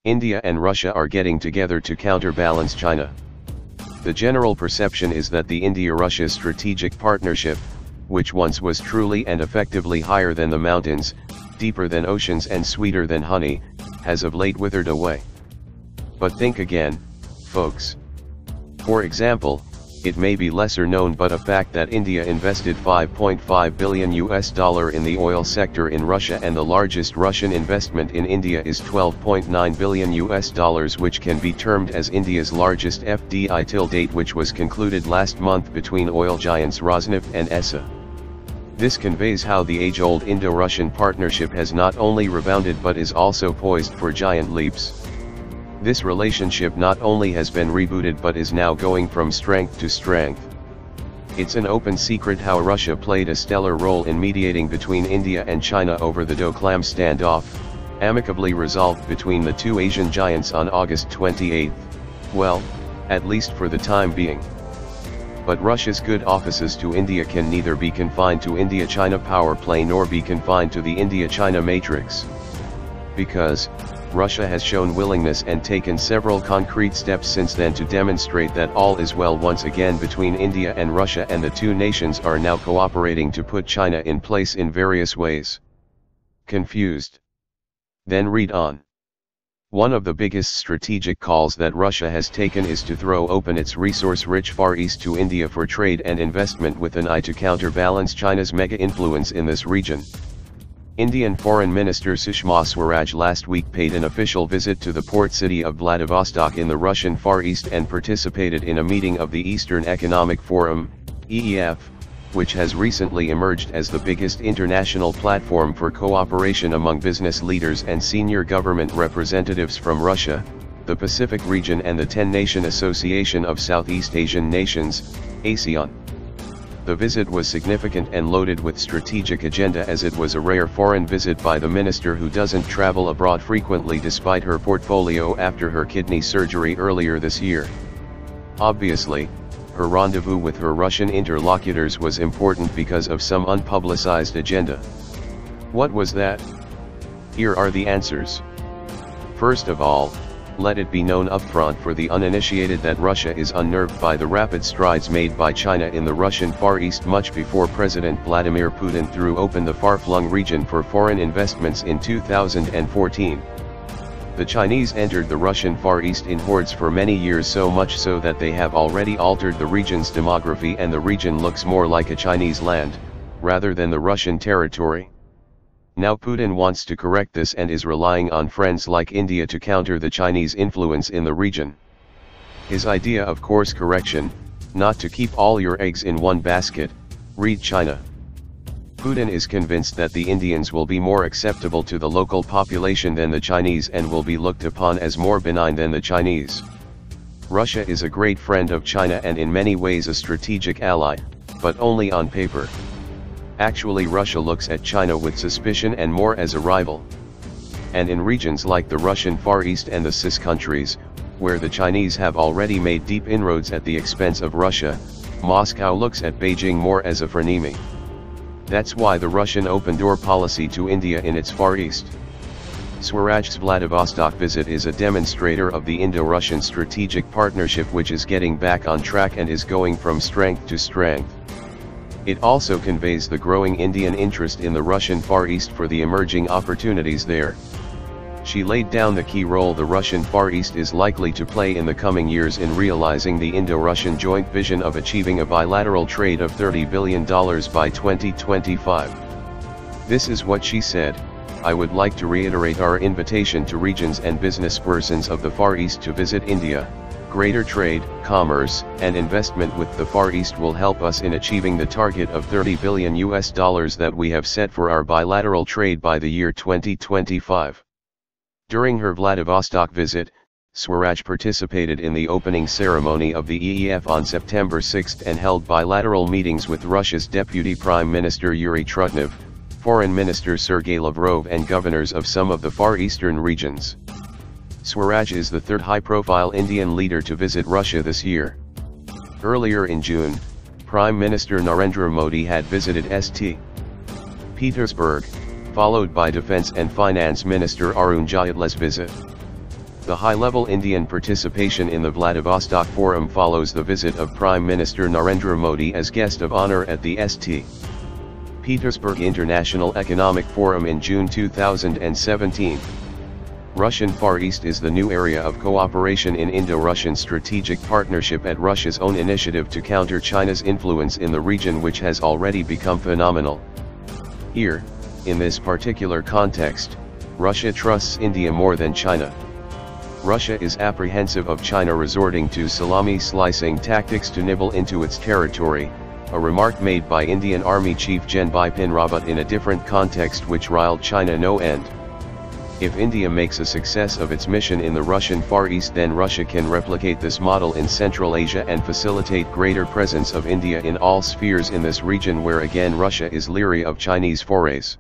India and Russia are getting together to counterbalance China. The general perception is that the India-Russia strategic partnership, which once was truly and effectively higher than the mountains, deeper than oceans and sweeter than honey, has of late withered away. But think again, folks. For example, it may be lesser known but a fact that India invested $5.5 billion in the oil sector in Russia, and the largest Russian investment in India is $12.9 billion, which can be termed as India's largest FDI till date, which was concluded last month between oil giants Rosneft and Essar. This conveys how the age-old Indo-Russian partnership has not only rebounded but is also poised for giant leaps. This relationship not only has been rebooted but is now going from strength to strength. It's an open secret how Russia played a stellar role in mediating between India and China over the Doklam standoff, amicably resolved between the two Asian giants on August 28. Well, at least for the time being. But Russia's good offices to India can neither be confined to India-China power play nor be confined to the India-China matrix. Because Russia has shown willingness and taken several concrete steps since then to demonstrate that all is well once again between India and Russia, and the two nations are now cooperating to put China in place in various ways. Confused? Then read on. One of the biggest strategic calls that Russia has taken is to throw open its resource-rich Far East to India for trade and investment, with an eye to counterbalance China's mega influence in this region. Indian Foreign Minister Sushma Swaraj last week paid an official visit to the port city of Vladivostok in the Russian Far East and participated in a meeting of the Eastern Economic Forum, EEF, which has recently emerged as the biggest international platform for cooperation among business leaders and senior government representatives from Russia, the Pacific region and the 10-Nation Association of Southeast Asian Nations, ASEAN. The visit was significant and loaded with strategic agenda, as it was a rare foreign visit by the minister who doesn't travel abroad frequently despite her portfolio after her kidney surgery earlier this year. Obviously, her rendezvous with her Russian interlocutors was important because of some unpublicized agenda. What was that? Here are the answers. First of all, let it be known upfront for the uninitiated that Russia is unnerved by the rapid strides made by China in the Russian Far East much before President Vladimir Putin threw open the far-flung region for foreign investments in 2014. The Chinese entered the Russian Far East in hordes for many years, so much so that they have already altered the region's demography, and the region looks more like a Chinese land, rather than the Russian territory. Now Putin wants to correct this and is relying on friends like India to counter the Chinese influence in the region. His idea of course correction, not to keep all your eggs in one basket, read China. Putin is convinced that the Indians will be more acceptable to the local population than the Chinese and will be looked upon as more benign than the Chinese. Russia is a great friend of China and in many ways a strategic ally, but only on paper. Actually, Russia looks at China with suspicion and more as a rival. And in regions like the Russian Far East and the CIS countries, where the Chinese have already made deep inroads at the expense of Russia, Moscow looks at Beijing more as a frenemy. That's why the Russian open-door policy to India in its Far East. Swaraj's Vladivostok visit is a demonstrator of the Indo-Russian strategic partnership, which is getting back on track and is going from strength to strength. It also conveys the growing Indian interest in the Russian Far East for the emerging opportunities there. She laid down the key role the Russian Far East is likely to play in the coming years in realizing the Indo-Russian joint vision of achieving a bilateral trade of $30 billion by 2025. This is what she said: "I would like to reiterate our invitation to regions and business persons of the Far East to visit India. Greater trade, commerce, and investment with the Far East will help us in achieving the target of $30 billion that we have set for our bilateral trade by the year 2025. During her Vladivostok visit, Swaraj participated in the opening ceremony of the EEF on September 6 and held bilateral meetings with Russia's Deputy Prime Minister Yuri Trutnev, Foreign Minister Sergei Lavrov, and governors of some of the Far Eastern regions. Swaraj is the third high-profile Indian leader to visit Russia this year. Earlier in June, Prime Minister Narendra Modi had visited St. Petersburg, followed by Defense and Finance Minister Arun Jaitley's visit. The high-level Indian participation in the Vladivostok Forum follows the visit of Prime Minister Narendra Modi as guest of honor at the St. Petersburg International Economic Forum in June 2017. Russian Far East is the new area of cooperation in Indo-Russian strategic partnership at Russia's own initiative to counter China's influence in the region, which has already become phenomenal. Here, in this particular context, Russia trusts India more than China. Russia is apprehensive of China resorting to salami-slicing tactics to nibble into its territory, a remark made by Indian Army Chief Gen Bipin Rawat in a different context which riled China no end. If India makes a success of its mission in the Russian Far East, then Russia can replicate this model in Central Asia and facilitate greater presence of India in all spheres in this region, where again Russia is leery of Chinese forays.